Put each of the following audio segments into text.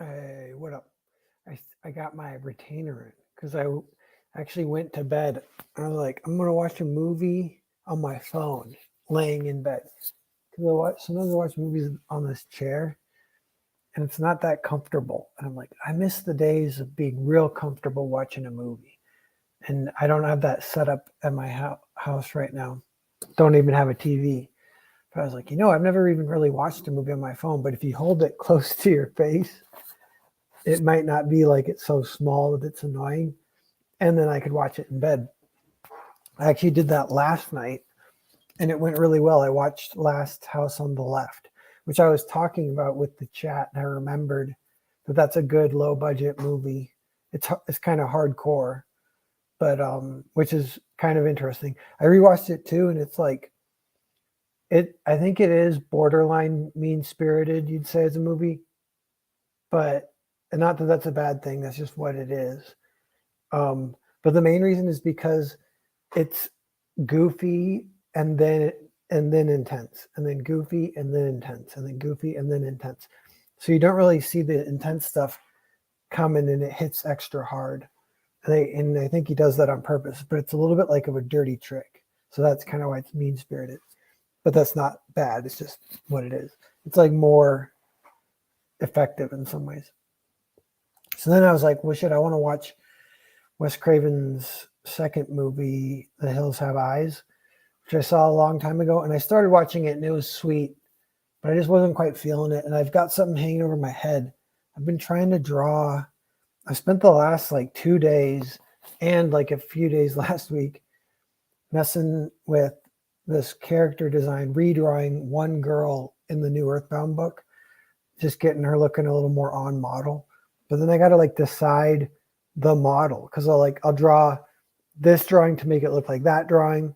Hey, what up? I got my retainer in because actually went to bed. I was like, I'm gonna watch a movie on my phone, laying in bed. Because sometimes I watch movies on this chair, and it's not that comfortable. And I'm like, I miss the days of being real comfortable watching a movie. And I don't have that set up at my house right now. Don't even have a TV. But I was like, I've never even really watched a movie on my phone. But if you hold it close to your face, it might not be like it's so small that it's annoying. And then I could watch it in bed. I actually did that last night and it went really well. I watched Last House on the Left, which I was talking about with the chat. And I remembered that that's a good low budget movie. It's kind of hardcore, but which is kind of interesting. I rewatched it too, and it's like I think it is borderline mean spirited. You'd say as a movie, but and not that that's a bad thing. That's just what it is. But the main reason is because it's goofy and then intense, and then goofy and then intense, and then goofy and then intense. So you don't really see the intense stuff coming, and it hits extra hard. And I think he does that on purpose, but it's a little bit like of a dirty trick. So that's kind of why it's mean spirited. But that's not bad. It's just what it is. It's like more effective in some ways. So then I was like, well, shit, I want to watch Wes Craven's second movie, The Hills Have Eyes, which I saw a long time ago. And I started watching it and it was sweet, but I just wasn't quite feeling it. And I've got something hanging over my head. I've been trying to draw. I spent the last like 2 days and like a few days last week messing with this character design, redrawing one girl in the new Earthbound book, just getting her looking a little more on model. But then I got to like decide the model because I'll draw this drawing to make it look like that drawing,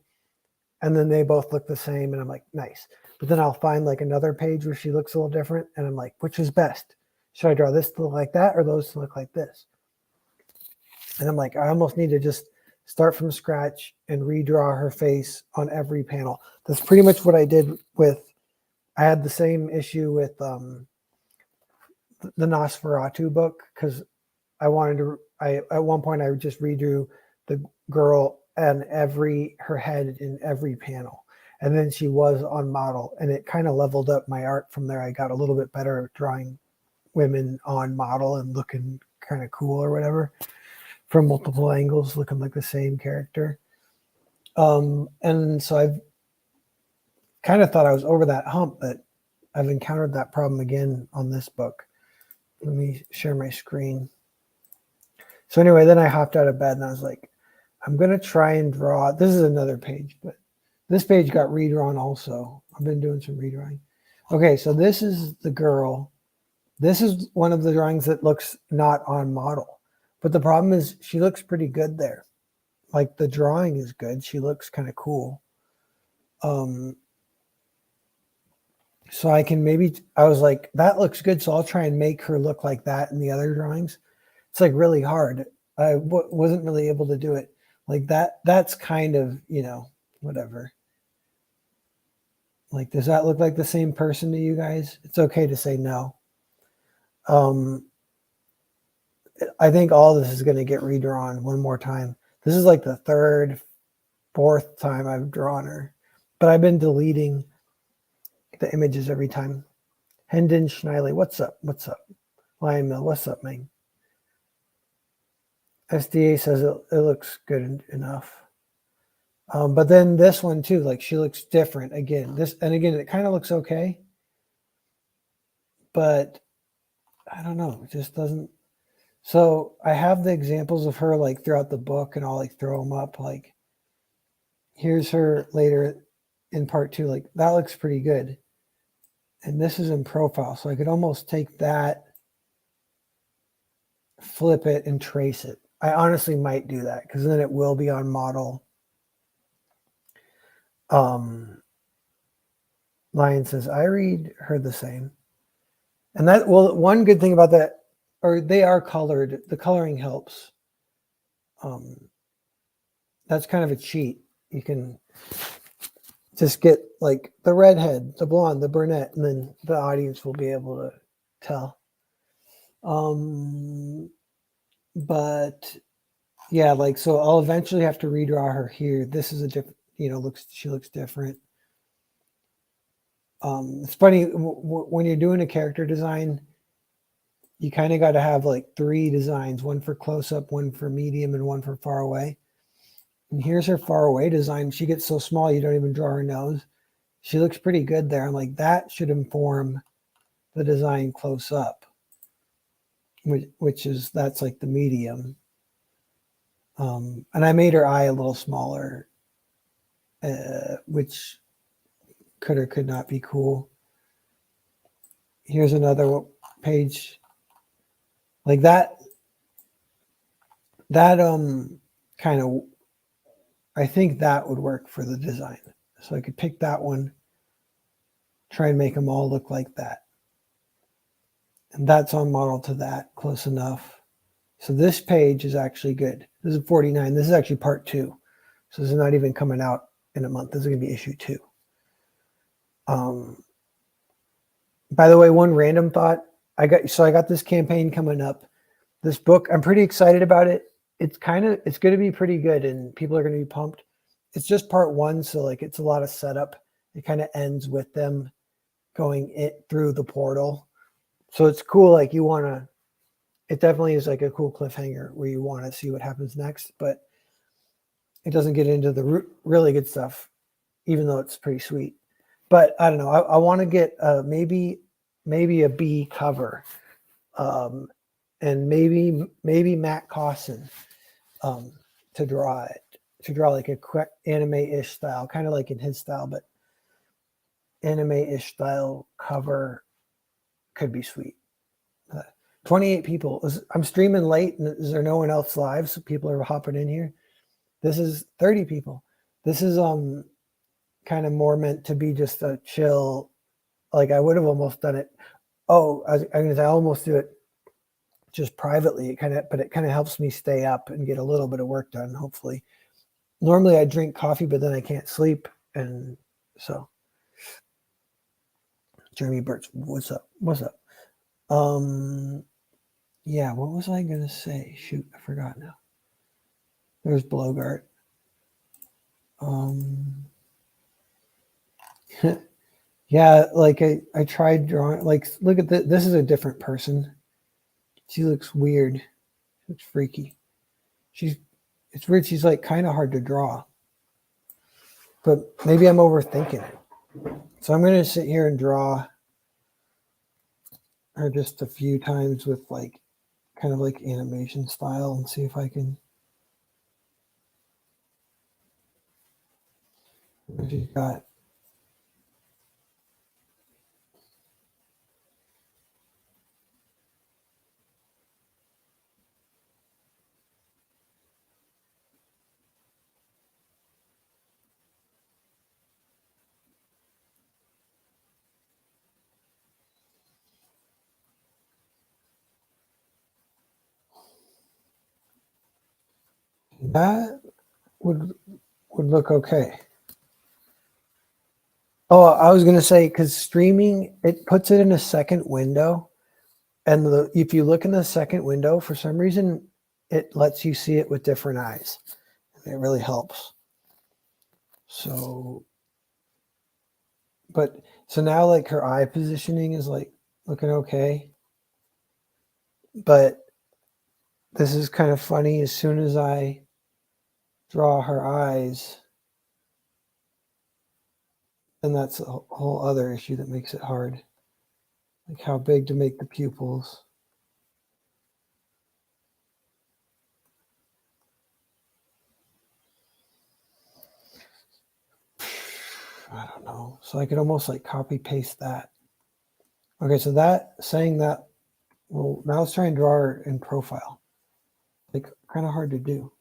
and then they both look the same, and I'm like, nice. But then I'll find like another page where she looks a little different, and I'm like, which is best? Should I draw this to look like that or those to look like this? And I'm like, I almost need to just start from scratch and redraw her face on every panel. That's pretty much what I did with. I had the same issue with the Nosferatu book because I wanted to. At one point I just redrew the girl and her head in every panel, and then she was on model, and it kind of leveled up my art from there. I got a little bit better at drawing women on model and looking kind of cool or whatever from multiple angles, looking like the same character. And so I've kind of thought I was over that hump, but I've encountered that problem again on this book. Let me share my screen. So anyway, then I hopped out of bed and I was like, I'm going to try and draw. This is another page, but this page got redrawn also. I've been doing some redrawing. Okay, so this is the girl. This is one of the drawings that looks not on model. But the problem is she looks pretty good there. Like the drawing is good. She looks kind of cool. So I was like, that looks good. So I'll try and make her look like that in the other drawings. It's like really hard. I wasn't really able to do it like that. That's kind of, whatever. Like, does that look like the same person to you guys? It's okay to say no. I think all this is going to get redrawn one more time. This is like the third, fourth time I've drawn her, but I've been deleting the images every time. Hendon Schneiley, what's up? What's up? Lion Mill, what's up, man? SDA says it looks good enough. But then this one too, like she looks different again. It kind of looks okay, but I don't know. It just doesn't. So I have the examples of her like throughout the book, and I'll like throw them up. Like here's her later in part 2. Like that looks pretty good, and this is in profile, so I could almost take that, flip it, and trace it. I honestly might do that because then it will be on model. Lion says, I read her the same. And one good thing about that, or they are colored, the coloring helps. That's kind of a cheat. You can just get like the redhead, the blonde, the brunette, and then the audience will be able to tell. But yeah, like, so I'll eventually have to redraw her here. This is a different, she looks different. It's funny when you're doing a character design, you kind of got to have like 3 designs, one for close up, one for medium, and one for far away. And here's her far away design. She gets so small you don't even draw her nose. She looks pretty good there. I'm like, that should inform the design close up, that's like the medium. And I made her eye a little smaller, which could or could not be cool. Here's another page like that. That kind of, I think that would work for the design. So I could pick that one, try and make them all look like that. And that's on model to that, close enough. So this page is actually good. This is 49. This is actually part 2. So this is not even coming out in a month. This is going to be issue 2. By the way, one random thought. I got this campaign coming up. This book, I'm pretty excited about it. It's going to be pretty good and people are going to be pumped. It's just part 1. So like, it's a lot of setup. It kind of ends with them going through the portal. So it's cool. Like it definitely is like a cool cliffhanger where you want to see what happens next, but it doesn't get into the really good stuff, even though it's pretty sweet. But I don't know. I want to get maybe a B cover, and maybe Matt Cosson to draw like a quick anime-ish style, kind of like in his style, but anime-ish style cover could be sweet. 28 people. I'm streaming late, and is there no one else live? So people are hopping in here. This is 30 people. This is kind of more meant to be just a chill. Like I would have almost done it. Oh, I almost do it just privately. But it kind of helps me stay up and get a little bit of work done. Hopefully, normally I drink coffee, but then I can't sleep, and so. Jeremy Burt's, what's up? What's up? Yeah, what was I gonna say? Shoot, I forgot now. There's Blogart. Yeah, like I tried drawing, like, look at this is a different person. She looks weird. She looks freaky. It's weird. She's like kind of hard to draw, but maybe I'm overthinking it. So I'm going to sit here and draw her just a few times with like, kind of like animation style and see if I can. She's got. That would look okay. Oh, I was going to say, because streaming, it puts it in a second window. And if you look in the second window, for some reason, it lets you see it with different eyes. It really helps. So, so now like her eye positioning is like looking okay. But this is kind of funny. As soon as I draw her eyes, and that's a whole other issue that makes it hard. Like how big to make the pupils. I don't know. So I could almost like copy paste that. Okay, so saying that, well, now let's try and draw her in profile. Like kind of hard to do.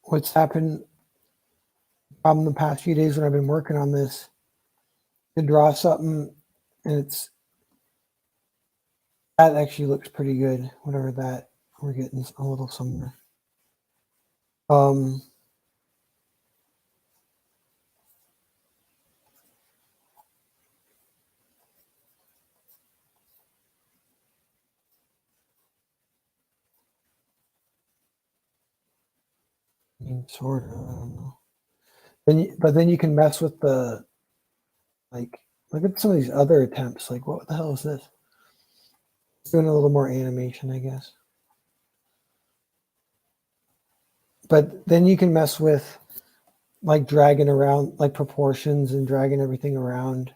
what's happened the past few days when I've been working on this to draw something, and that actually looks pretty good. Whatever that, we're getting a little somewhere. I mean, sort of. I don't know. But then you can mess with the, like, look at some of these other attempts. Like, what the hell is this? It's doing a little more animation, I guess. But then you can mess with, like, dragging around, like, proportions and dragging everything around.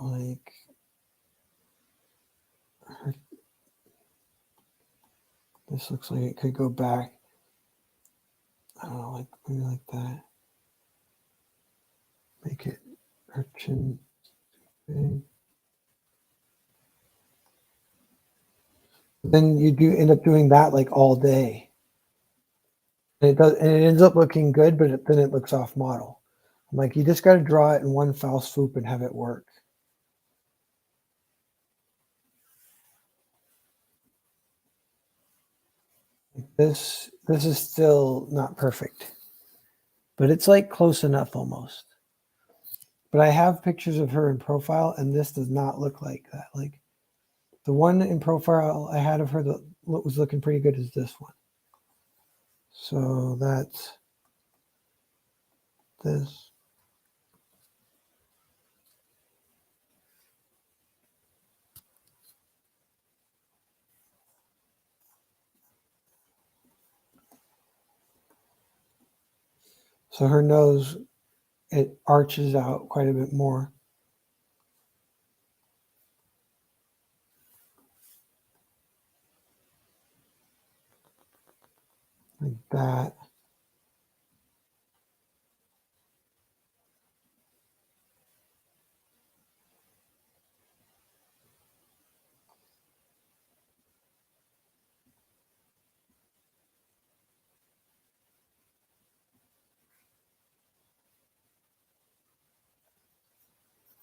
Like, this looks like it could go back. I don't know, like maybe like that. Make it her chin big. Then you do end up doing that like all day. And it ends up looking good, but then it looks off model. I'm like, you just got to draw it in one foul swoop and have it work. This is still not perfect, but it's like close enough almost. But I have pictures of her in profile, and this does not look like that. Like the one in profile I had of her that was looking pretty good is this one. So that's this. So her nose, it arches out quite a bit more. Like that.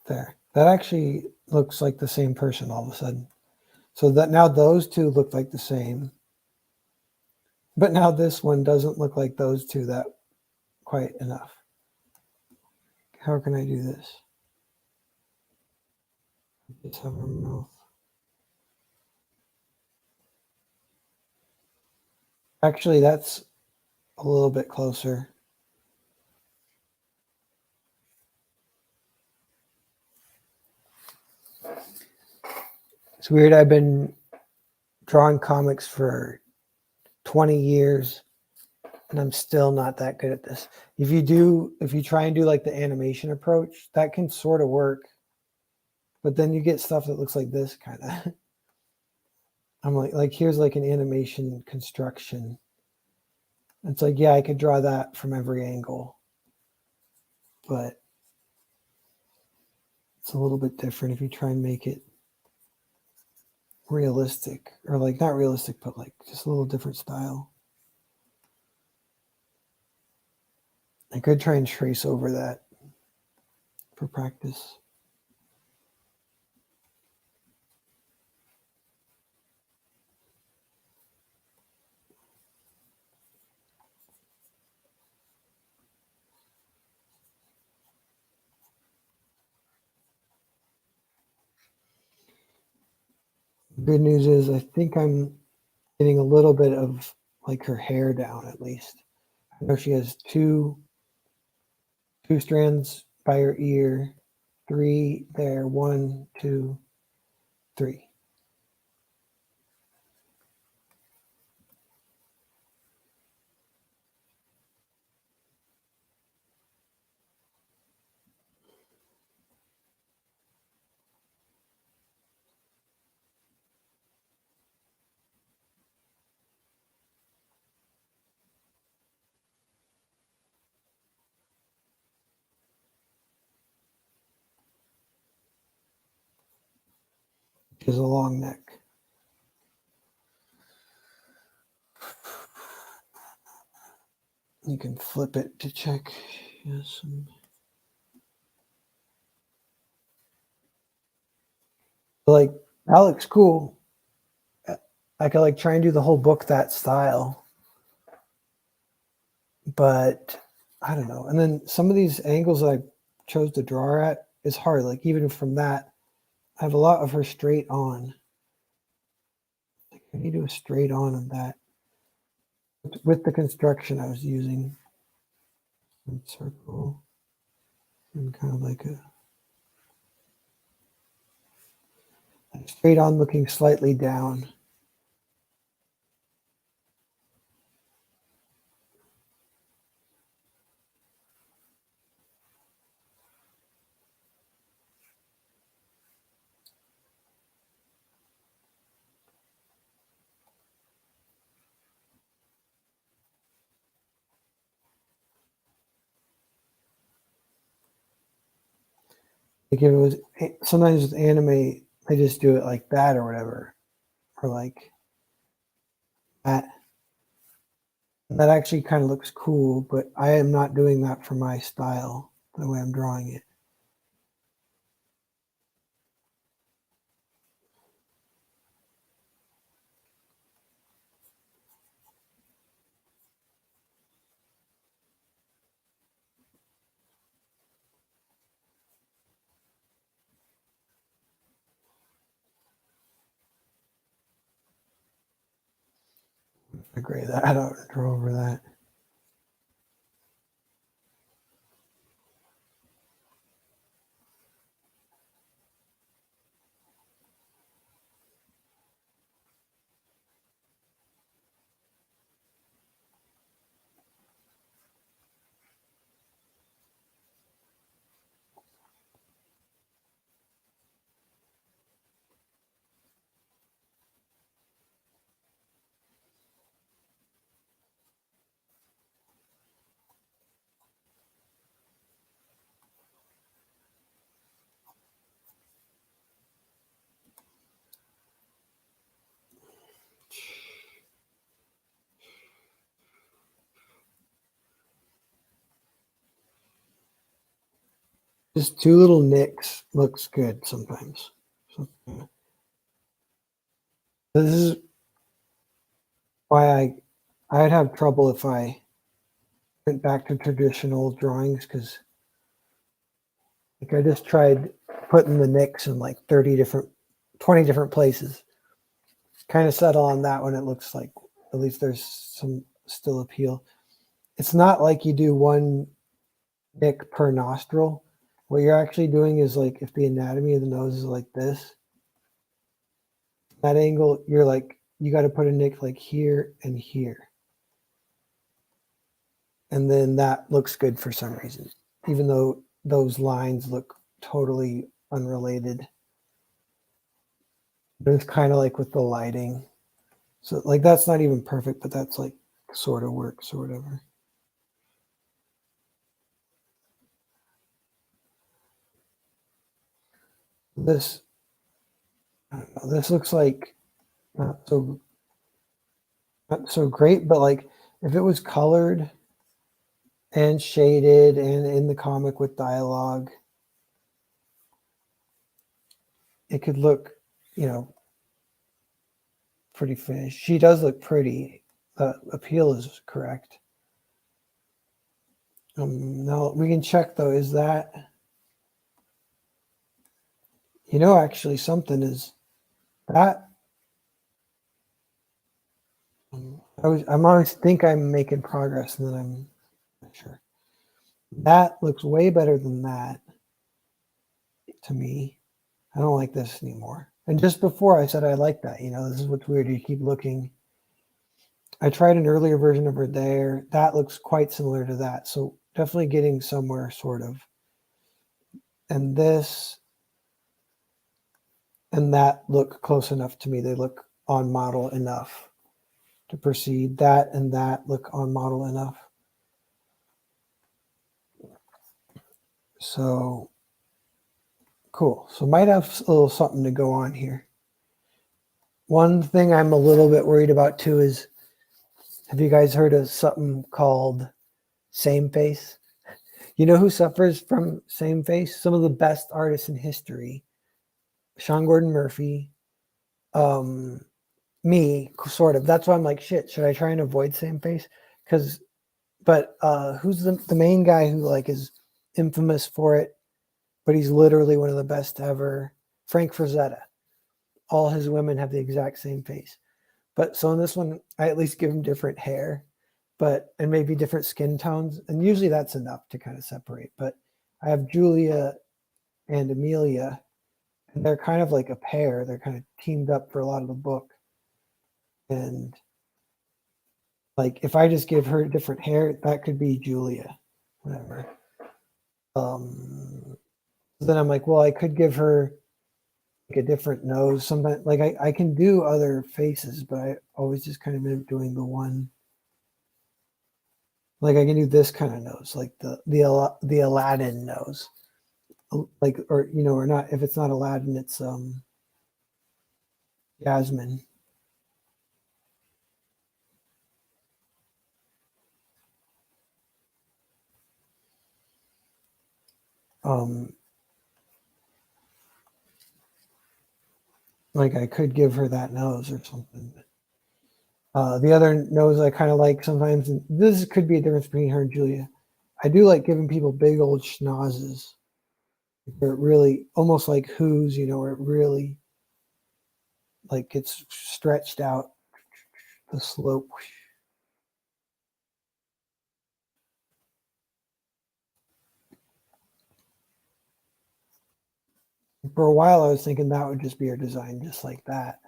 There. That actually looks like the same person all of a sudden. So that now those two look like the same. But now this one doesn't look like those two that quite enough. How can I do this? Just have her mouth. Actually, that's a little bit closer. It's weird. I've been drawing comics for 20 years and I'm still not that good at this. If you try and do like the animation approach, that can sort of work. But then you get stuff that looks like this kind of. I'm like here's like an animation construction. It's like, yeah, I could draw that from every angle. But it's a little bit different if you try and make it realistic, or like not realistic, but like just a little different style. I could try and trace over that for practice. Good news is I think I'm getting a little bit of like her hair down at least. I know she has two strands by her ear, three there, one, two, three. She has a long neck. You can flip it to check. Yes. Like, that looks cool. I could like try and do the whole book that style. But I don't know. And then some of these angles I chose to draw at is hard. Like even from that, I have a lot of her straight on. Like I need to do a straight on of that. With the construction I was using. Circle. And kind of like a straight on looking slightly down. Like if it was sometimes with anime, they just do it like that or whatever, or like that. That actually kind of looks cool, but I am not doing that for my style, the way I'm drawing it. I gray that out and draw over that. Just two little nicks looks good sometimes. So, this is why I'd have trouble if I went back to traditional drawings because like I just tried putting the nicks in like 20 different places. Kind of settle on that one. It looks like at least there's some still appeal. It's not like you do one nick per nostril. What you're actually doing is like if the anatomy of the nose is like this, that angle, you're like, you got to put a nick like here and here. And then that looks good for some reason, even though those lines look totally unrelated. But it's kind of like with the lighting. So like that's not even perfect, but that's like sort of works or whatever. This, I don't know, this looks like not so great, but like if it was colored and shaded and in the comic with dialogue, it could look, pretty finished. She does look pretty. The appeal is correct. Now we can check though, is that, actually something is that, I'm always think I'm making progress and then I'm not sure. That looks way better than that to me. I don't like this anymore. And just before I said I like that, this is what's weird. You keep looking. I tried an earlier version of her there. That looks quite similar to that. So definitely getting somewhere sort of. And this and that look close enough to me. They look on model enough to proceed. That and that look on model enough. So cool. So might have a little something to go on here. One thing I'm a little bit worried about too is, have you guys heard of something called same face. You know who suffers from same face? Some of the best artists in history. Sean Gordon Murphy, um, me, sort of. That's why I'm like, shit, should I try and avoid same face? Because, but who's the main guy who like is infamous for it, but he's literally one of the best ever? Frank Frazetta. All his women have the exact same face. But so in this one, I at least give him different hair, and maybe different skin tones. And usually that's enough to kind of separate. But I have Julia and Amelia, and they're kind of like a pair. They're kind of teamed up for a lot of the book. And like if I just give her different hair, that could be Julia, whatever. Then I'm like, well, I could give her like a different nose. Sometimes like I can do other faces, but I always just kind of end up doing the one. Like I can do this kind of nose, like the Aladdin nose, like or not. If it's not Aladdin, it's Jasmine. Like I could give her that nose or something. The other nose I kind of like sometimes, and this could be a difference between her and Julia. I do like giving people big old schnozzes. Where it really almost like who's, where it really like gets stretched out the slope. For a while, I was thinking that would just be her design, just like that.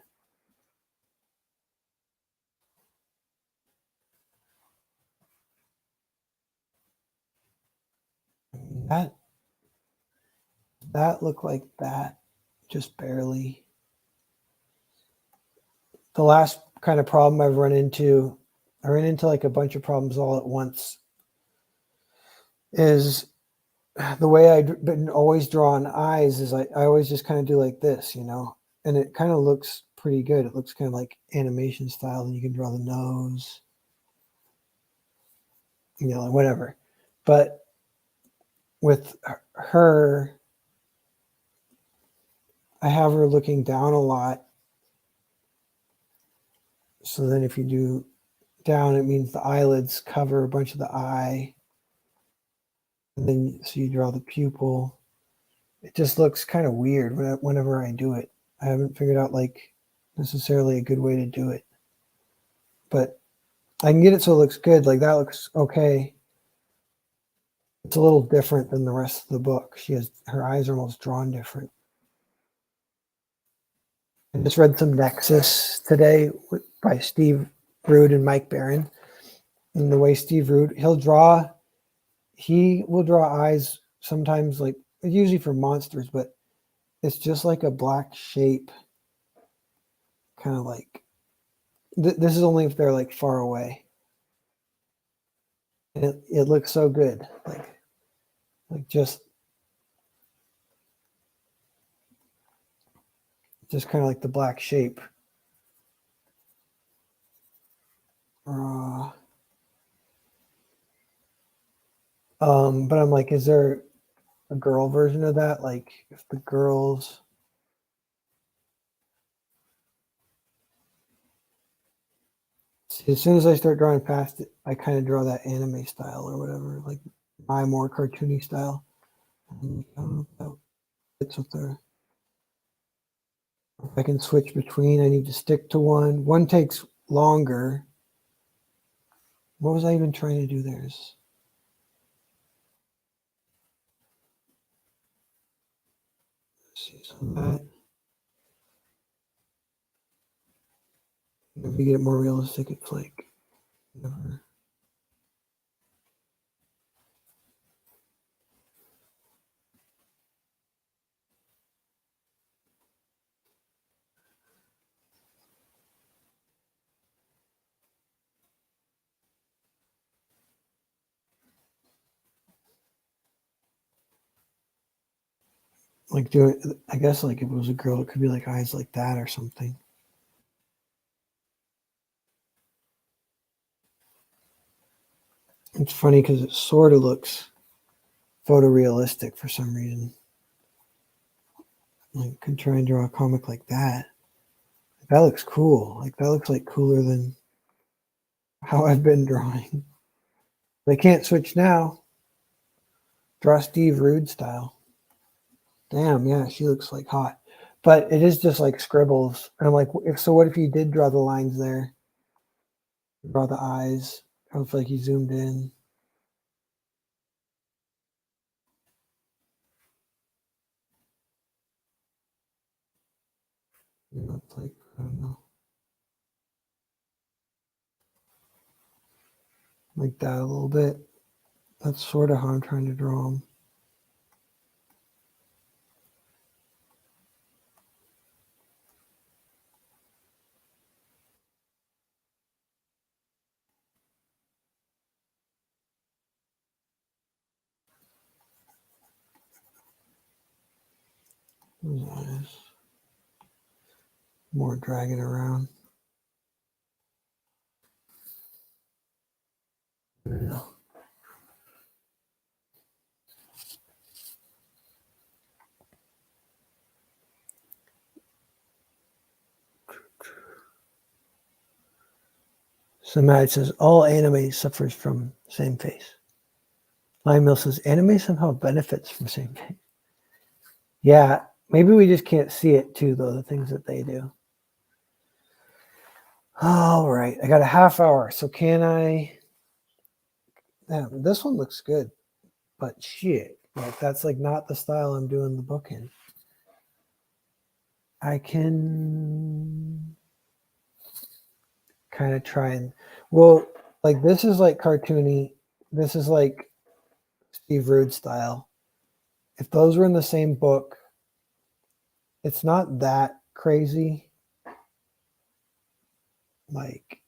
That that looked like that, just barely. The last kind of problem I've run into, I ran into like a bunch of problems all at once, is the way I've been always drawing eyes is I always just kind of do like this, and it kind of looks pretty good. It looks kind of like animation style, and you can draw the nose, like whatever. But with her, I have her looking down a lot. So then if you do down, it means the eyelids cover a bunch of the eye. And then so you draw the pupil. It just looks kind of weird whenever I do it. I haven't figured out like necessarily a good way to do it. But I can get it so it looks good. Like that looks okay. It's a little different than the rest of the book. Her eyes are almost drawn different. I just read some Nexus today by Steve Rude and Mike Barron. And the way Steve Rude, he will draw eyes sometimes like usually for monsters, but it's just like a black shape, kind of like this is only if they're like far away. And it looks so good, like just kind of like the black shape. But I'm like, is there a girl version of that? Like if the girls, see, as soon as I start drawing past it, I kind of draw that anime style or whatever, like my more cartoony style. I don't know if that fits with there. If I can switch between, I need to stick to one. One takes longer. What was I even trying to do there? See, so that if you get it more realistic, it's like never. Like do it. I guess like if it was a girl, it could be like eyes like that or something. It's funny because it sort of looks photorealistic for some reason. I could try and draw a comic like that. That looks cool. Like that looks like cooler than how I've been drawing. They can't switch now. Draw Steve Rude style. Damn, yeah, she looks like hot. But it is just like scribbles. And I'm like, so what if you did draw the lines there? Draw the eyes. Hopefully like you zoomed in. It's like, I don't know. Like that a little bit. That's sort of how I'm trying to draw them. Those eyes. More dragging around. Yeah. So Matt says all anime suffers from same face. Lion Mill says anime somehow benefits from same face. Yeah, maybe we just can't see it too, though, the things that they do. All right, I got a half hour, so can I? Damn, this one looks good, but shit, like that's like not the style I'm doing the book in. I can kind of try and, well, like this is like cartoony. This is like Steve Rude style. If those were in the same book, it's not that crazy. Like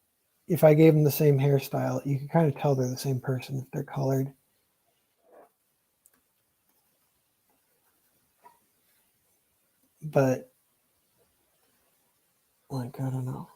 if I gave them the same hairstyle, you can kind of tell they're the same person if they're colored. But like, I don't know.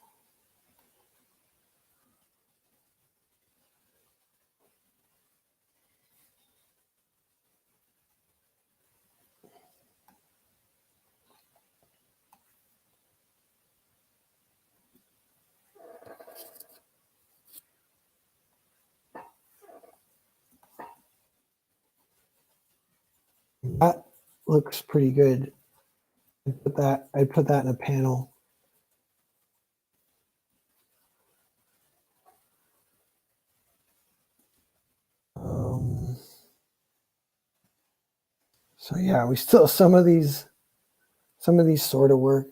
That looks pretty good. I'd put that in a panel. So yeah, we still some of these sort of work.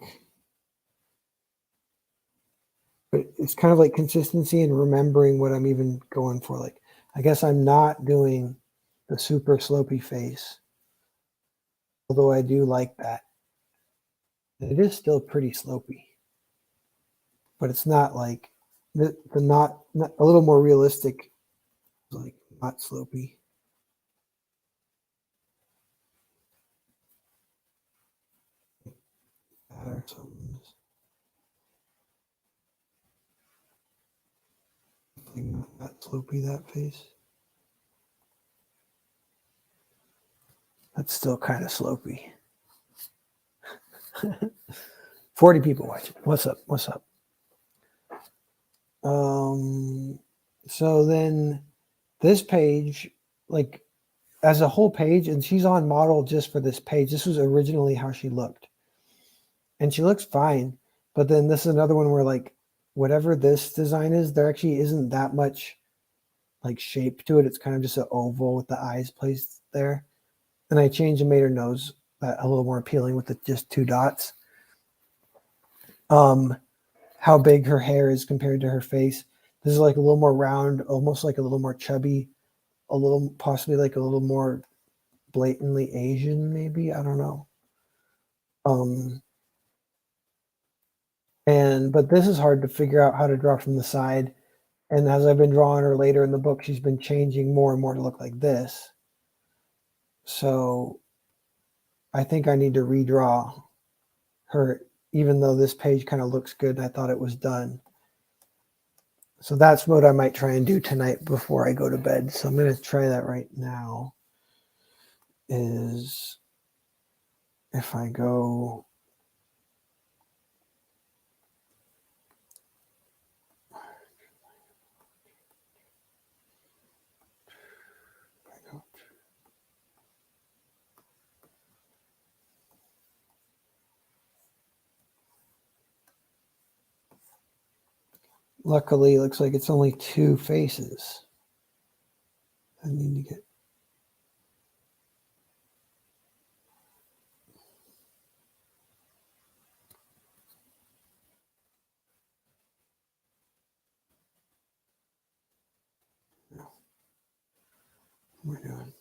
But it's kind of like consistency and remembering what I'm even going for. Like I guess I'm not doing the super slopey face. Although I do like that. It is still pretty slopey. But it's not like the not a little more realistic, like not slopey. That or something. Like not that slopey, that face. That's still kind of slopey. 40 people watching. What's up? What's up? So then this page, like as a whole page, and she's on model just for this page. This was originally how she looked. And she looks fine. But then this is another one where like whatever this design is, there actually isn't that much like shape to it. It's kind of just an oval with the eyes placed there. And I changed and made her nose a little more appealing with the just 2 dots. How big her hair is compared to her face. This is like a little more round, almost like a little more chubby, a little possibly like a little more blatantly Asian, maybe. I don't know. But this is hard to figure out how to draw from the side. And as I've been drawing her later in the book, she's been changing more and more to look like this. So I think I need to redraw her, even though this page kind of looks good. I thought it was done. So that's what I might try and do tonight before I go to bed. So I'm going to try that right now. Is if I go luckily, it looks like it's only 2 faces. I need to get. What we're doing.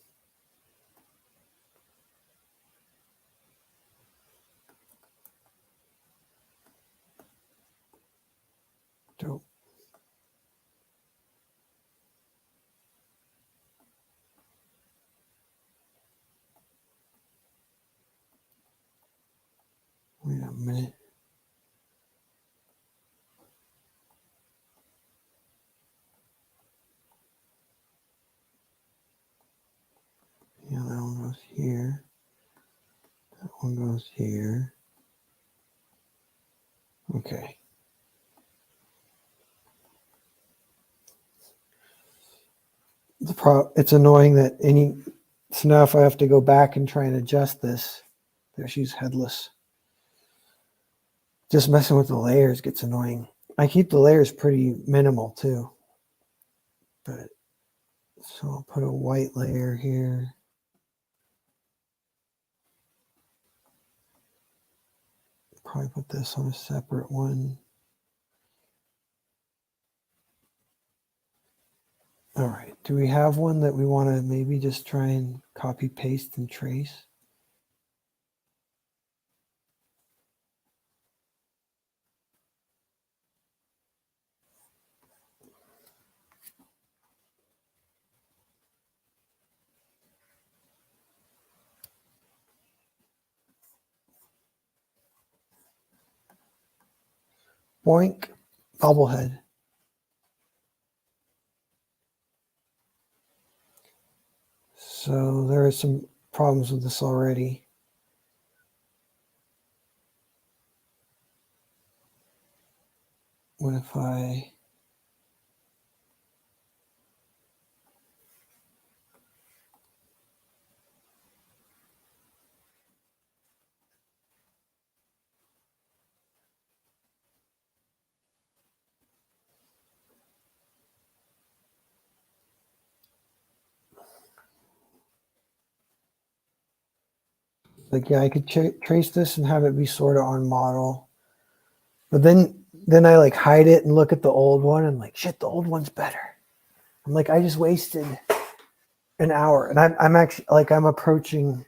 Dope. Wait a minute. Yeah, that one goes here. That one goes here. Okay. It's annoying that so now if I have to go back and try and adjust this, there she's headless. Just messing with the layers gets annoying. I keep the layers pretty minimal too. But so I'll put a white layer here. Probably put this on a separate one. All right. Do we have one that we want to maybe just try and copy, paste, and trace? Boink, bobblehead. So there are some problems with this already. What if I yeah, I could trace this and have it be sort of on model, but then I like hide it and look at the old one and like, shit, the old one's better. I'm like, I just wasted an hour, and I'm actually like, I'm approaching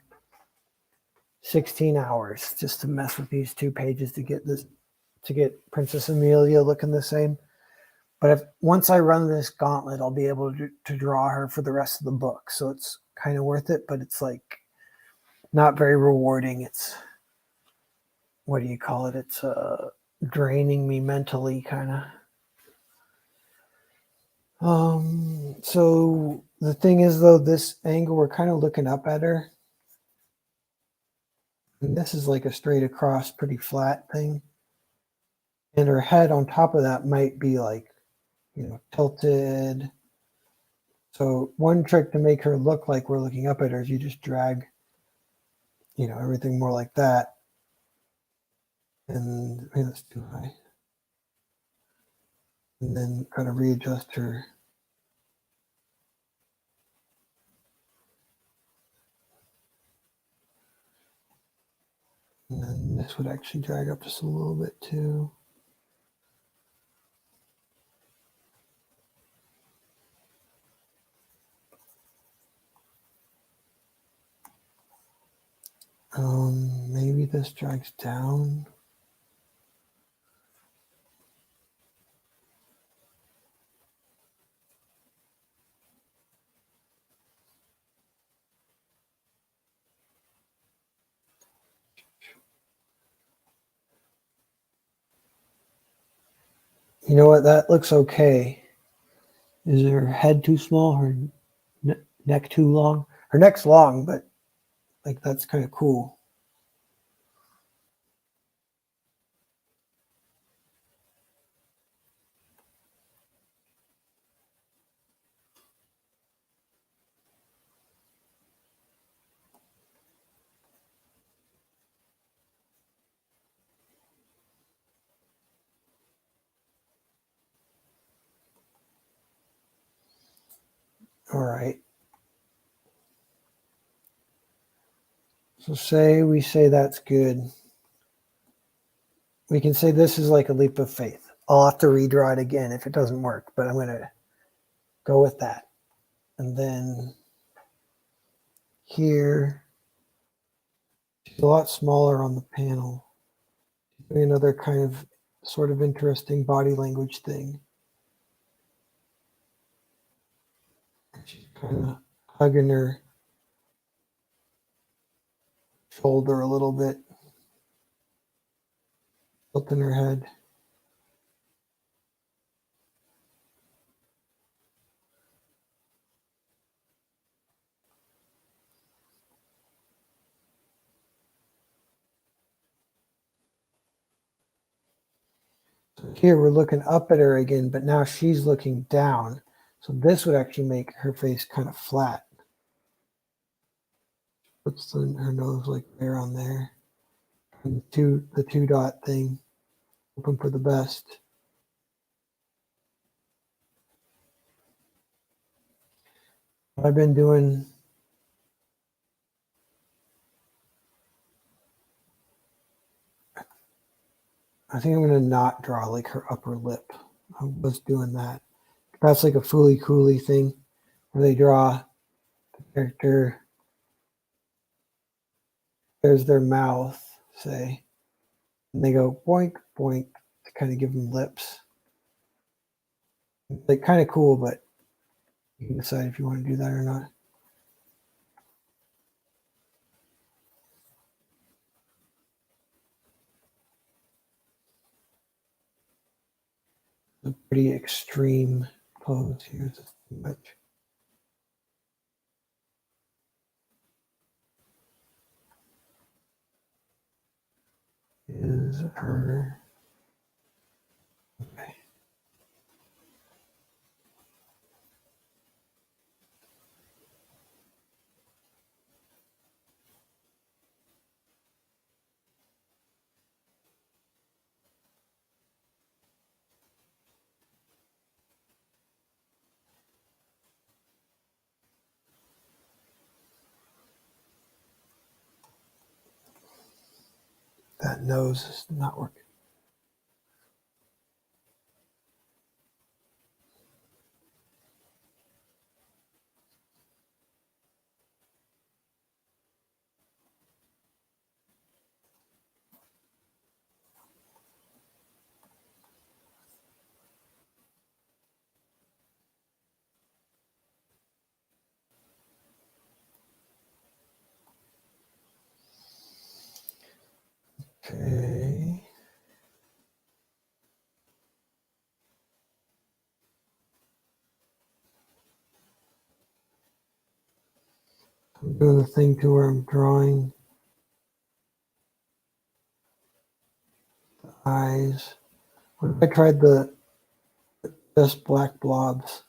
16 hours just to mess with these 2 pages to get Princess Amelia looking the same. But once I run this gauntlet, I'll be able to draw her for the rest of the book. So it's kind of worth it, but it's like not very rewarding. It's, what do you call it? It's draining me mentally, kind of. So the thing is, though, this angle, we're kind of looking up at her. And this is like a straight across, pretty flat thing. And her head on top of that might be like, tilted. So one trick to make her look like we're looking up at her is you just drag, everything more like that. And maybe that's too high. And then kind of readjust her. And then this would actually drag up just a little bit too. Maybe this drags down. You know what? That looks okay. Is her head too small? Her neck too long? Her neck's long, but like that's kind of cool. All right. So say we say that's good. We can say this is like a leap of faith. I'll have to redraw it again if it doesn't work, but I'm going to go with that. And then here, she's a lot smaller on the panel. Doing another kind of sort of interesting body language thing. She's kind of hugging her shoulder a little bit, tilting her head. So here we're looking up at her again, but now she's looking down. So this would actually make her face kind of flat. Puts her nose like there on there. And the two dot thing. Hoping for the best. What I've been doing, I think I'm going to not draw like her upper lip. I was doing that. That's like a Fooly Cooley thing where they draw the character. There's their mouth, say, and they go boink, boink to kind of give them lips. Like kind of cool, but you can decide if you want to do that or not. A pretty extreme pose here. Much. Is her. Okay. That nose is not working. Okay. I'm doing the thing to where I'm drawing the eyes. What if I tried the just black blobs?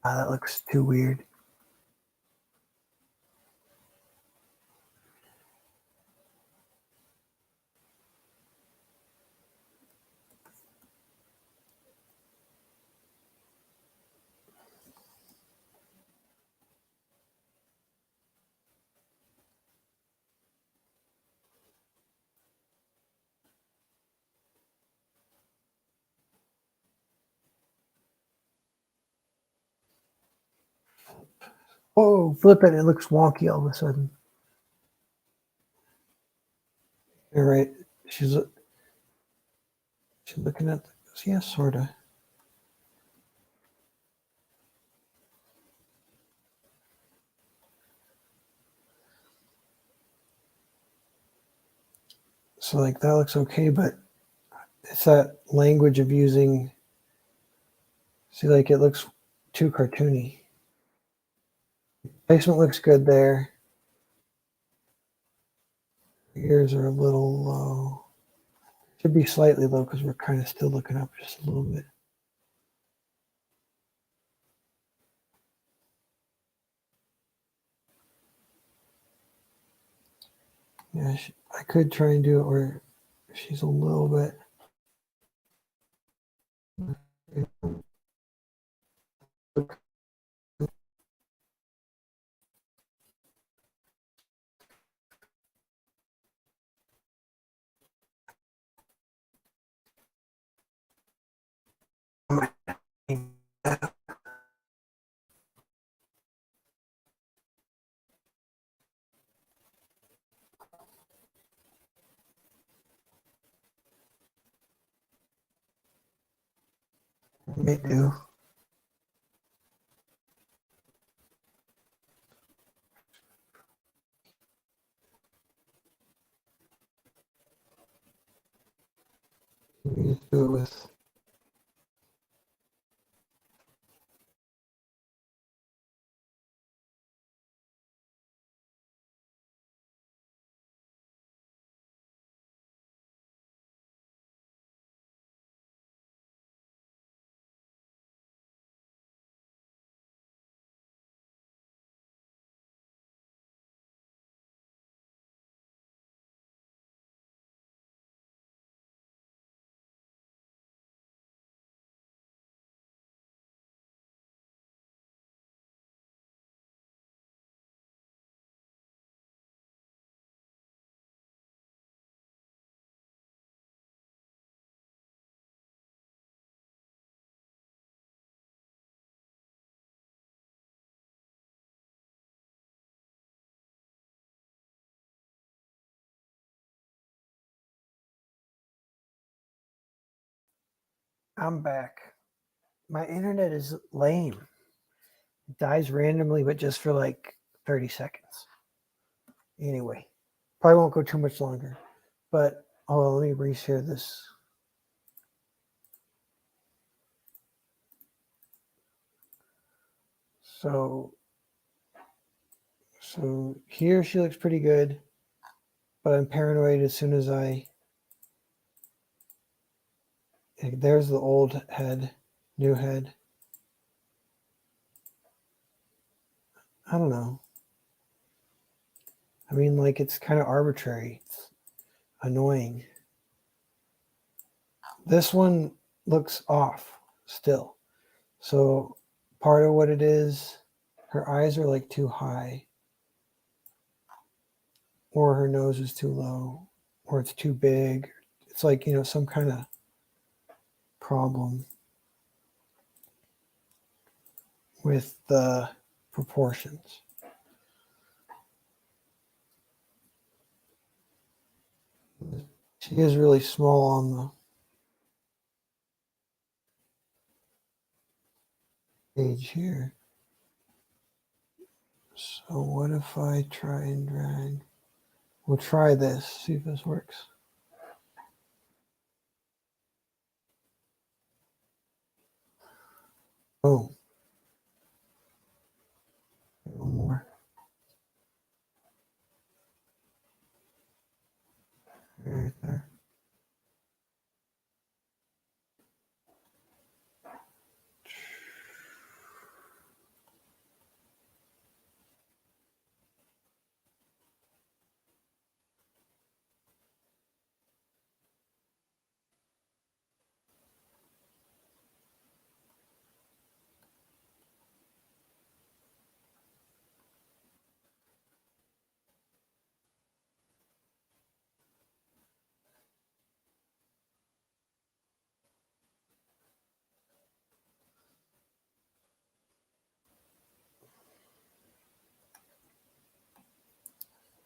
Ah, that looks too weird. Oh, flip it. It looks wonky all of a sudden. All right. She's looking at this. Yeah, sort of. So like that looks okay, but it's that language of using, see, like it looks too cartoony. Placement looks good there. Ears are a little low. Should be slightly low because we're kind of still looking up just a little bit. Yeah, I could try and do it where she's a little bit. May do. Do it with. I'm back. My internet is lame. It dies randomly, but just for like 30 seconds. Anyway, probably won't go too much longer. But let me reshare this. So here she looks pretty good, but I'm paranoid as soon as there's the old head, new head. I don't know. I mean, like, it's kind of arbitrary. It's annoying. This one looks off still. So part of what it is, her eyes are like too high, or her nose is too low, or it's too big. It's like, some kind of problem with the proportions. She is really small on the page here. So what if I try and drag? We'll try this, see if this works. Oh. One more. Right there.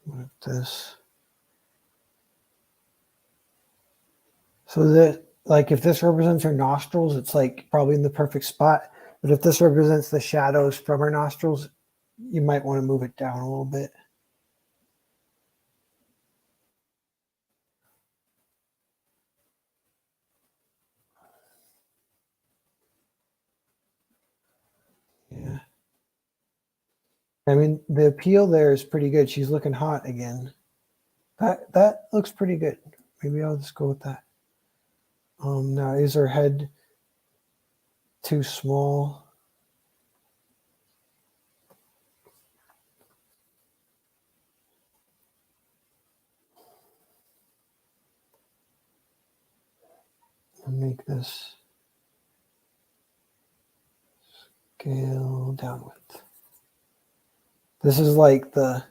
What if this? So that, like, if this represents her nostrils, it's like probably in the perfect spot. But if this represents the shadows from her nostrils, you might want to move it down a little bit. I mean, the appeal there is pretty good. She's looking hot again. That looks pretty good. Maybe I'll just go with that. Now is her head too small? I'll make this scale down with. This is like the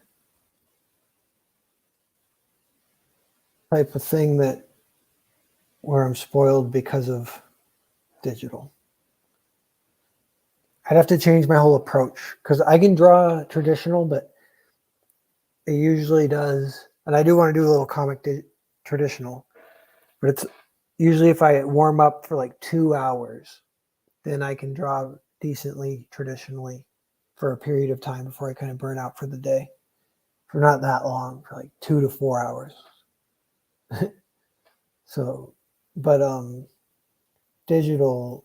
type of thing that where I'm spoiled because of digital. I'd have to change my whole approach because I can draw traditional, but it usually does. And I do want to do a little comic traditional, but it's usually if I warm up for like 2 hours, then I can draw decently traditionally for a period of time before I kind of burn out for the day. For not that long, for like 2 to 4 hours. So, but digital,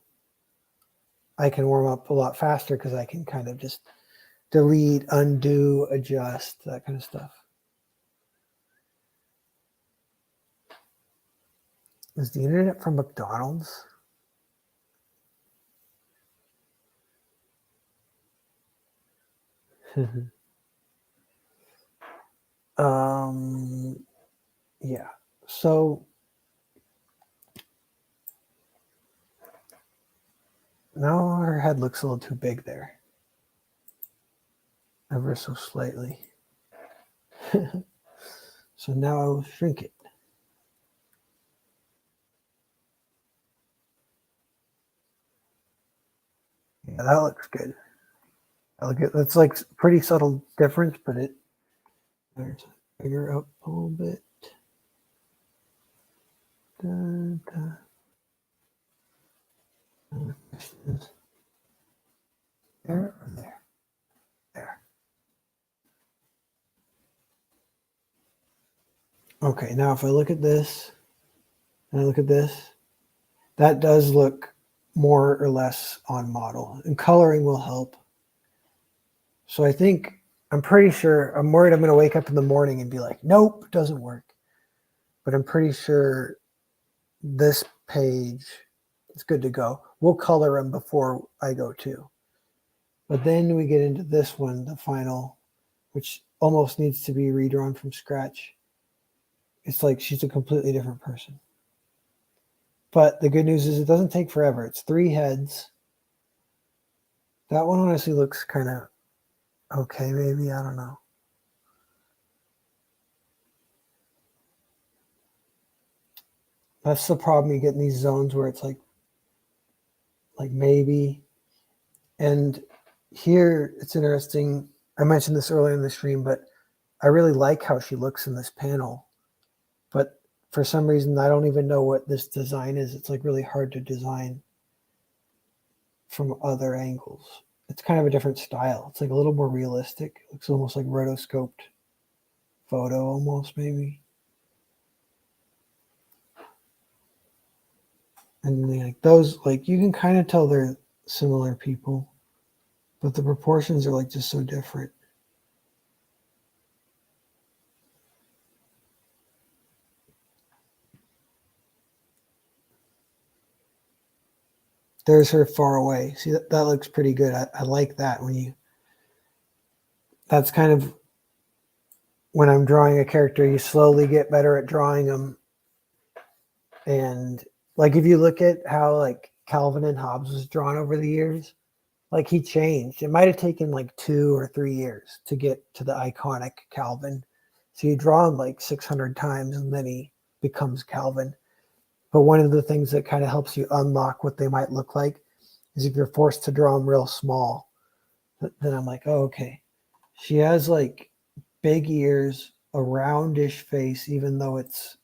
I can warm up a lot faster because I can kind of just delete, undo, adjust, that kind of stuff. Is the internet from McDonald's? Yeah. So now her head looks a little too big there. Ever so slightly. So now I will shrink it. Yeah, that looks good. That's like pretty subtle difference, but there's figure up a little bit. Da, da. There or there? There. Okay, now if I look at this and I look at this, that does look more or less on model, and coloring will help. So I'm pretty sure, I'm worried I'm going to wake up in the morning and be like, nope, it doesn't work. But I'm pretty sure this page is good to go. We'll color them before I go too. But then we get into this one, the final, which almost needs to be redrawn from scratch. It's like she's a completely different person. But the good news is it doesn't take forever. It's 3 heads. That one honestly looks kind of okay, maybe. I don't know. That's the problem. You get in these zones where it's like maybe. And here it's interesting. I mentioned this earlier in the stream, but I really like how she looks in this panel. But for some reason, I don't even know what this design is. It's like really hard to design from other angles. It's kind of a different style. It's like a little more realistic. It looks almost like rotoscoped photo, almost maybe. And like those, like you can kind of tell they're similar people, but the proportions are like just so different. There's her far away. See, that looks pretty good. I like that that's kind of when I'm drawing a character, you slowly get better at drawing them. And like if you look at how like Calvin and Hobbes was drawn over the years, like he changed. It might have taken like 2 or 3 years to get to the iconic Calvin. So you draw him like 600 times and then he becomes Calvin. But one of the things that kind of helps you unlock what they might look like is if you're forced to draw them real small, then I'm like, oh, okay. She has like big ears, a roundish face, even though it's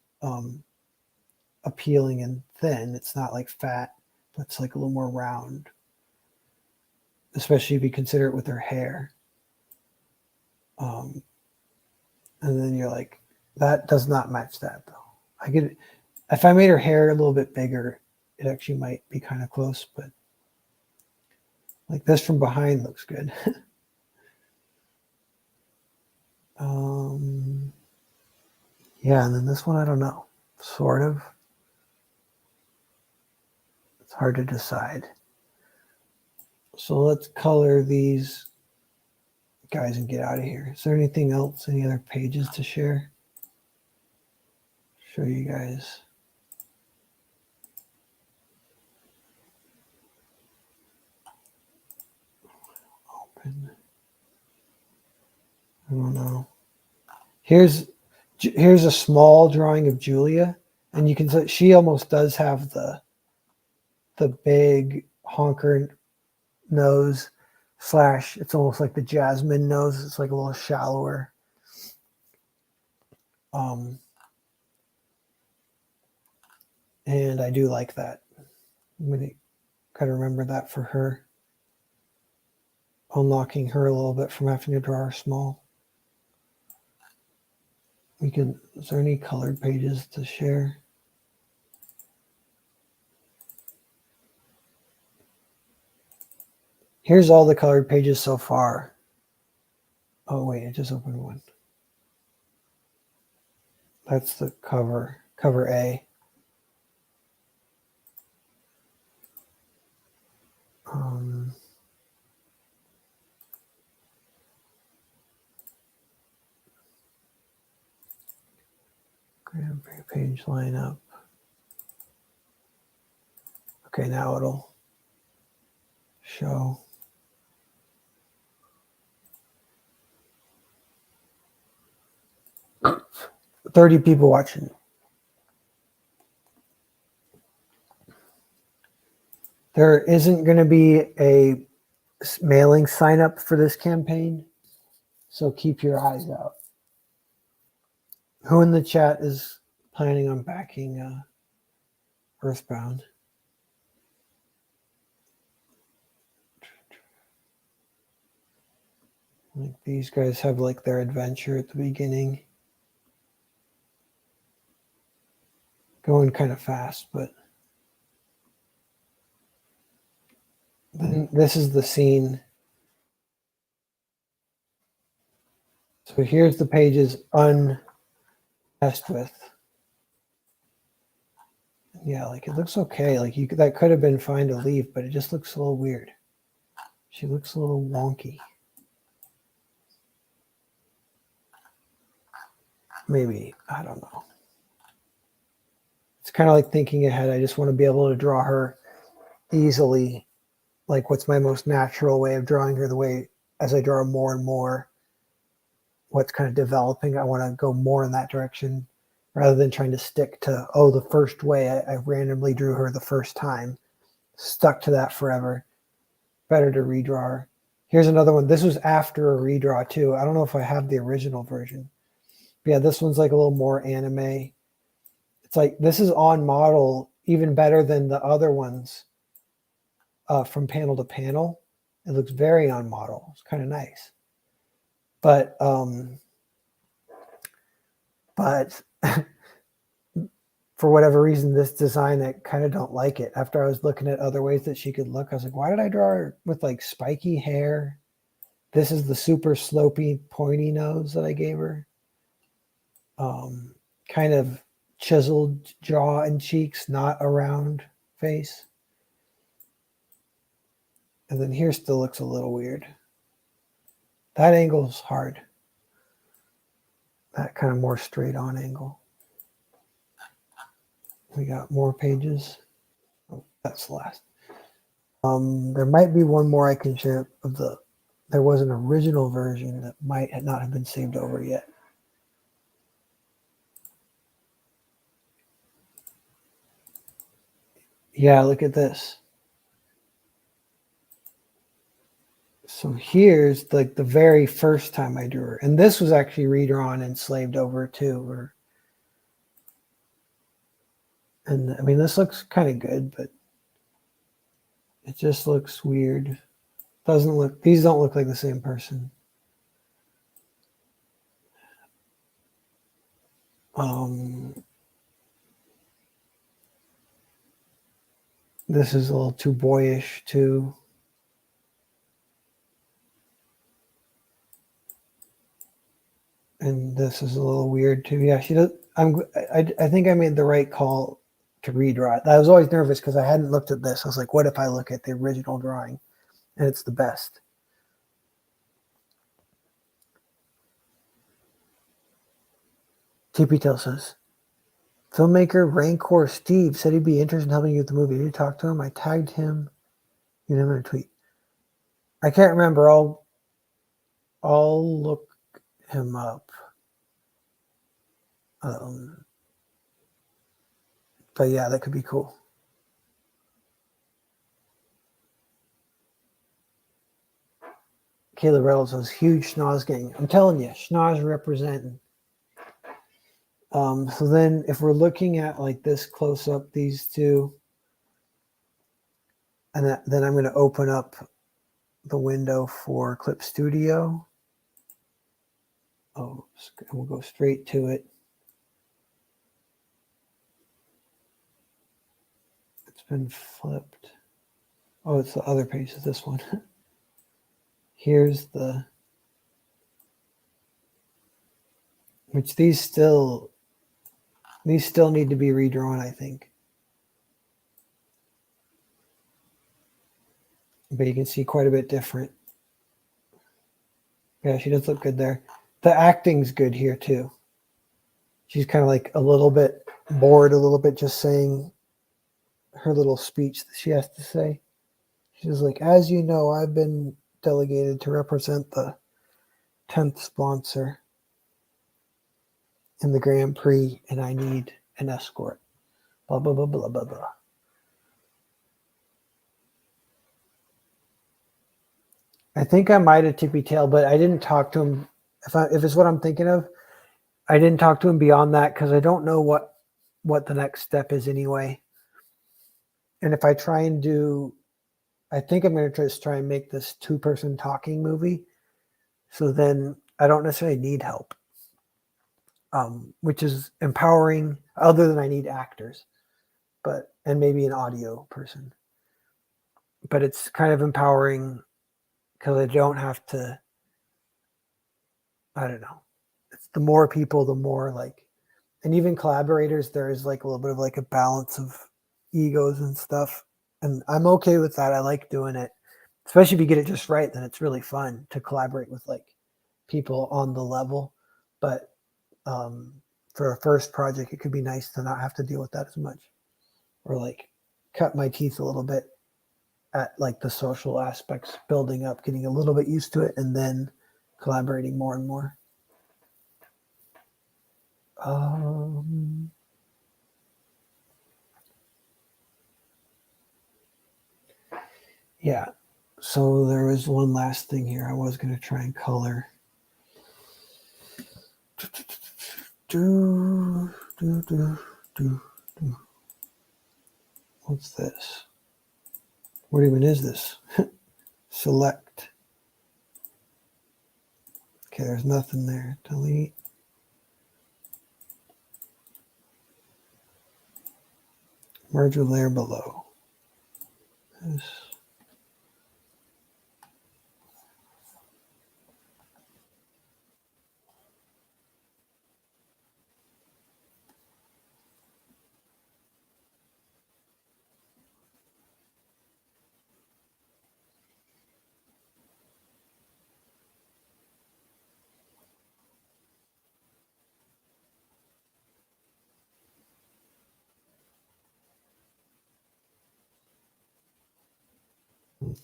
appealing and thin. It's not like fat, but it's like a little more round, especially if you consider it with her hair. And then you're like, that does not match that though. If I made her hair a little bit bigger, it actually might be kind of close, but like this from behind looks good. Yeah, and then this one, I don't know. Sort of. It's hard to decide. So let's color these guys and get out of here. Is there anything else? Any other pages to share? Show you guys. Open. I don't know. Here's a small drawing of Julia, and you can see she almost does have the big honker nose / it's almost like the Jasmine nose. It's like a little shallower. And I do like that. I'm gonna kind of remember that for her. Unlocking her a little bit from having to draw her small. Is there any colored pages to share? Here's all the colored pages so far. Oh wait, I just opened one. That's the cover A. Grand page lineup. Okay, now it'll show. "30 people watching." There isn't going to be a mailing sign up for this campaign, so keep your eyes out. Who in the chat is planning on backing Earthbound? Like these guys have like their adventure at the beginning. Going kind of fast, but then this is the scene. So here's the pages unmessed with. Yeah, like it looks okay. Like that could have been fine to leave, but it just looks a little weird. She looks a little wonky. Maybe, I don't know. It's kind of like thinking ahead. I just want to be able to draw her easily. Like what's my most natural way of drawing her, the way as I draw her more and more, what's kind of developing. I want to go more in that direction rather than trying to stick to, oh, the first way I randomly drew her the first time, stuck to that forever. Better to redraw her. Here's another one. This was after a redraw too. I don't know if I have the original version. But yeah, this one's like a little more anime. It's like this is on model even better than the other ones from panel to panel. It looks very on model. It's kind of nice. But for whatever reason, this design, I kind of don't like it. After I was looking at other ways that she could look, I was like, why did I draw her with like spiky hair? This is the super slopey, pointy nose that I gave her. Kind of chiseled jaw and cheeks, not a round face. And then here still looks a little weird. That angle's hard. That kind of more straight on angle. We got more pages. Oh, that's the last. There might be one more I can share of there was an original version that might not have been saved over yet. Yeah, look at this. So here's like the very first time I drew her. And this was actually redrawn and slaved over too. And I mean, this looks kind of good, but it just looks weird. These don't look like the same person. This is a little too boyish too. And this is a little weird too. Yeah, she does. I think I made the right call to redraw it. I was always nervous because I hadn't looked at this. I was like, what if I look at the original drawing and it's the best? TP Tail says, filmmaker Rancor Steve said he'd be interested in helping you with the movie. Did you talk to him? I tagged him. You never tweet. I can't remember. I'll look him up. But yeah, that could be cool. Kayla Reynolds was huge schnoz gang. I'm telling you, schnoz representing. So then if we're looking at like this close up, these two, and then I'm going to open up the window for Clip Studio. Oh, we'll go straight to it. It's been flipped. Oh, it's the other page of this one. Here's the, which these still need to be redrawn, I think. But you can see quite a bit different. Yeah, she does look good there. The acting's good here too. She's kind of like a little bit bored, a little bit just saying her little speech that she has to say. She's like, as you know, I've been delegated to represent the 10th sponsor in the Grand Prix, and I need an escort. Blah, blah, blah, blah, blah, blah. I think I might have tippy tail, but I didn't talk to him. If it's what I'm thinking of, I didn't talk to him beyond that because I don't know what the next step is anyway. And if I try and do, I think I'm going to just try and make this 2-person talking movie. So then I don't necessarily need help, which is empowering, other than I need actors, and maybe an audio person. But it's kind of empowering because I don't have to, I don't know. It's the more people, the more like, and even collaborators, there is like a little bit of like a balance of egos and stuff. And I'm okay with that. I like doing it, especially if you get it just right, then it's really fun to collaborate with like people on the level. But for a first project, it could be nice to not have to deal with that as much, or like cut my teeth a little bit at like the social aspects, building up, getting a little bit used to it, and then collaborating more and more. Yeah. So there was one last thing here. I was going to try and color. What's this? What even is this? Select. Okay, there's nothing there. Delete. Merge with layer below. This.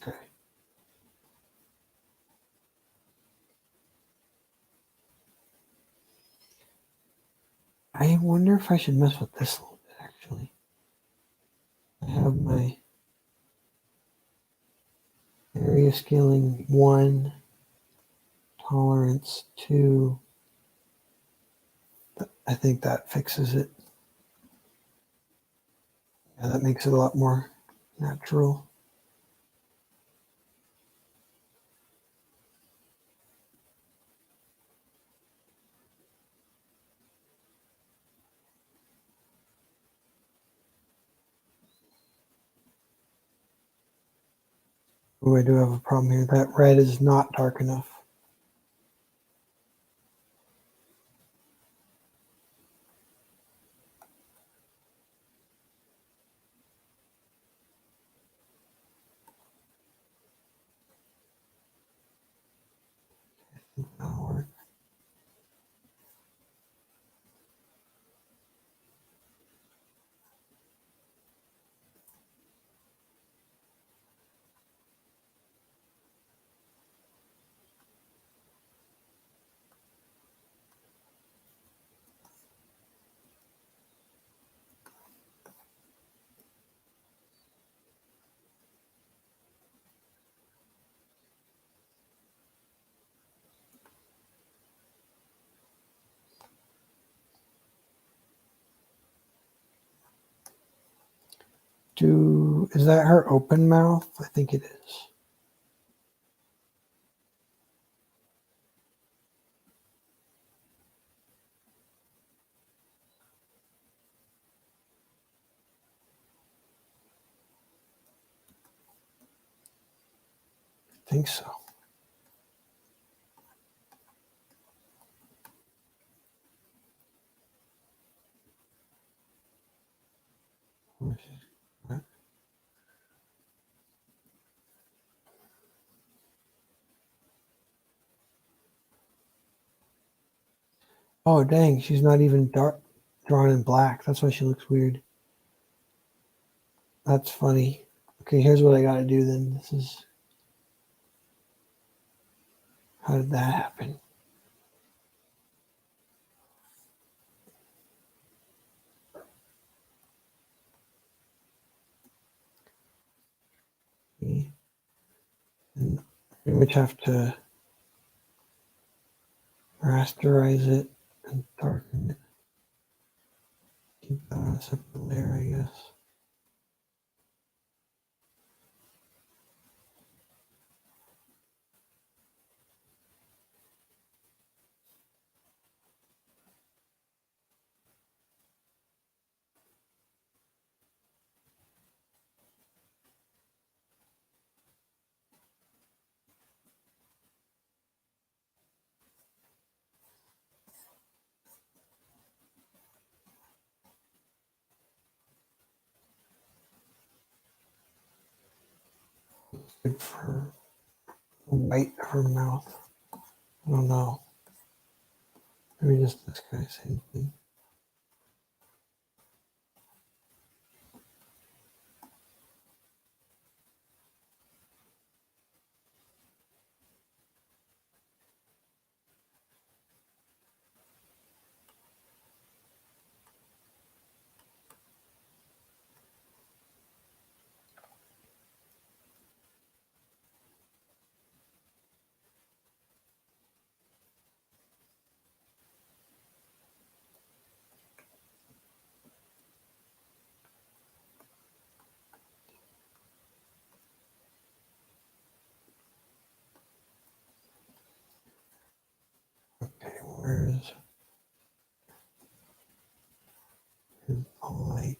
Okay. I wonder if I should mess with this a little bit, actually. I have my area scaling 1, tolerance 2. I think that fixes it. Yeah, that makes it a lot more natural. Oh, I do have a problem here. That red is not dark enough. Is that her open mouth? I think it is. I think so. Oh, dang. She's not even drawn in black. That's why she looks weird. That's funny. Okay, here's what I got to do then. This is. How did that happen? And pretty much have to rasterize it and darken it. Keep that on a separate layer, I guess. Good for the white of her mouth. I don't know. Maybe just this guy, same thing. Okay, where's his light?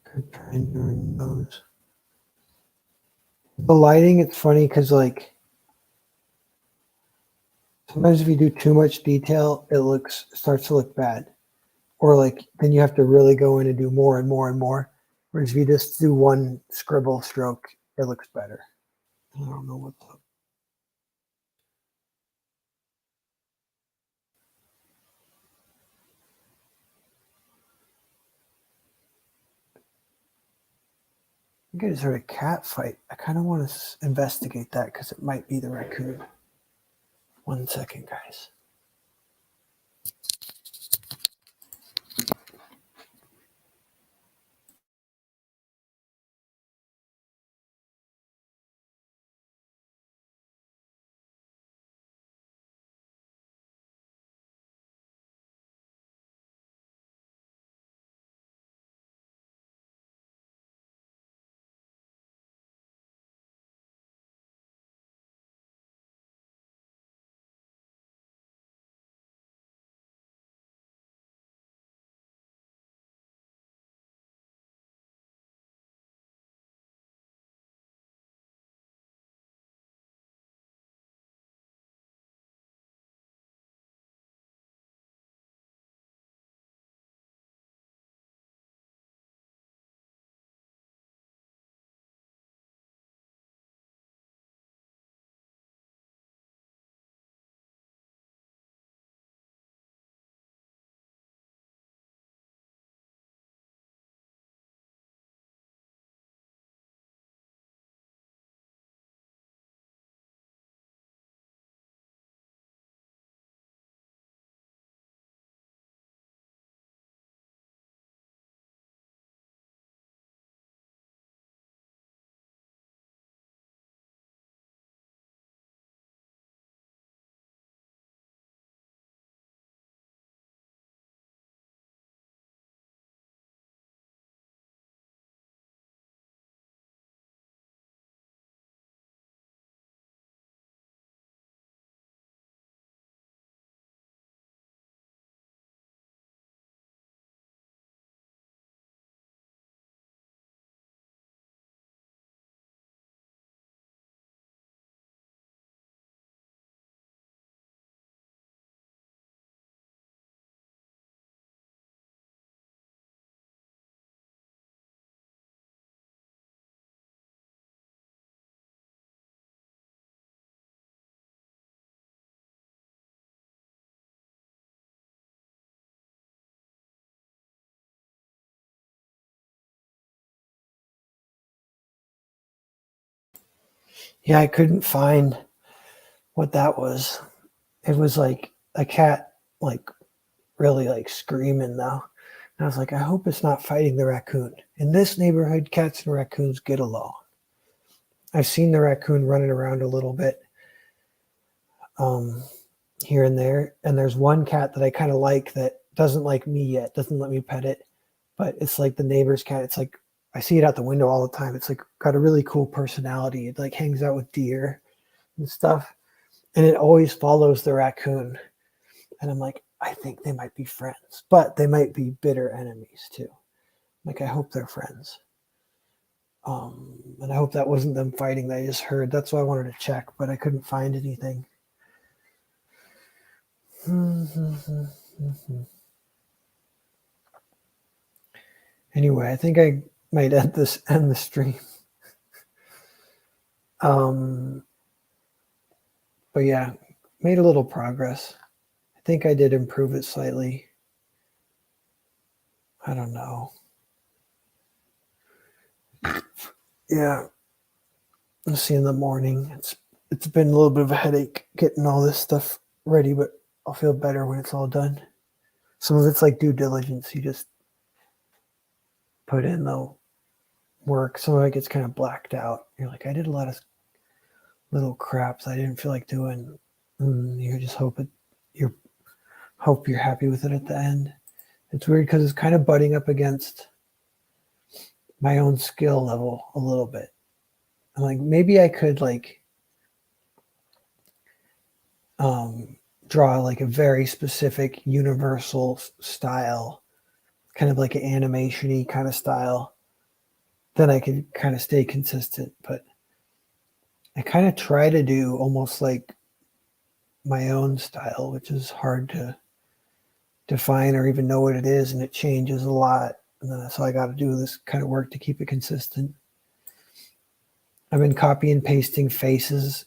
Could try doing those. The lighting, it's funny because like sometimes if you do too much detail, starts to look bad. Or like then you have to really go in and do more and more and more. Whereas if you just do one scribble stroke, it looks better. I don't know what's up. I think I just heard a cat fight. I kind of want to investigate that because it might be the raccoon. 1 second, guys. Yeah, I couldn't find what that was. It was like a cat, like really like screaming though. And I was like, I hope it's not fighting the raccoon. In this neighborhood, cats and raccoons get along. I've seen the raccoon running around a little bit um, here and there. And there's one cat that I kind of like that doesn't like me yet, doesn't let me pet it. But it's like the neighbor's cat. It's like, I see it out the window all the time. It's like got a really cool personality. It like hangs out with deer and stuff. And it always follows the raccoon. And I'm like, I think they might be friends, but they might be bitter enemies too. Like, I hope they're friends. And I hope that wasn't them fighting that I just heard. That's why I wanted to check, but I couldn't find anything. Anyway, I think I might end the stream. But yeah, made a little progress. I think I did improve it slightly. I don't know. Yeah. I'll see in the morning. It's been a little bit of a headache getting all this stuff ready, but I'll feel better when it's all done. Some of it's like due diligence. You just put in the work. Some of it gets kind of blacked out. You're like, I did a lot of little craps I didn't feel like doing. You just hope you're happy with it at the end. It's weird because it's kind of butting up against my own skill level a little bit. I'm like, maybe I could like draw like a very specific universal style, kind of like an animation-y kind of style. Then I could kind of stay consistent. But I kind of try to do almost like my own style, which is hard to define or even know what it is, and it changes a lot. And so I got to do this kind of work to keep it consistent. I've been copy and pasting faces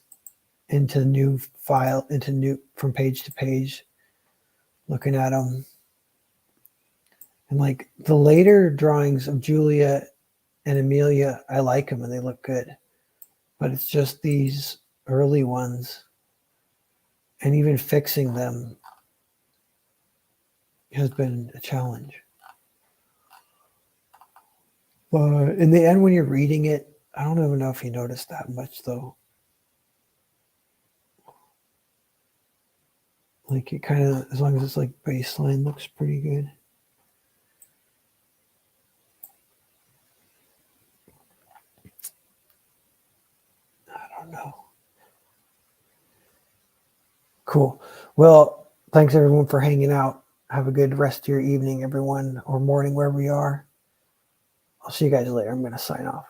into new file, from page to page, looking at them. And like the later drawings of Julia and Amelia, I like them and they look good. But it's just these early ones, and even fixing them has been a challenge. But in the end, when you're reading it, I don't even know if you notice that much though. Like it kind of, as long as it's like baseline, looks pretty good. I don't know. Cool. Well, thanks everyone for hanging out. Have a good rest of your evening, everyone, or morning, wherever you are. I'll see you guys later. I'm going to sign off.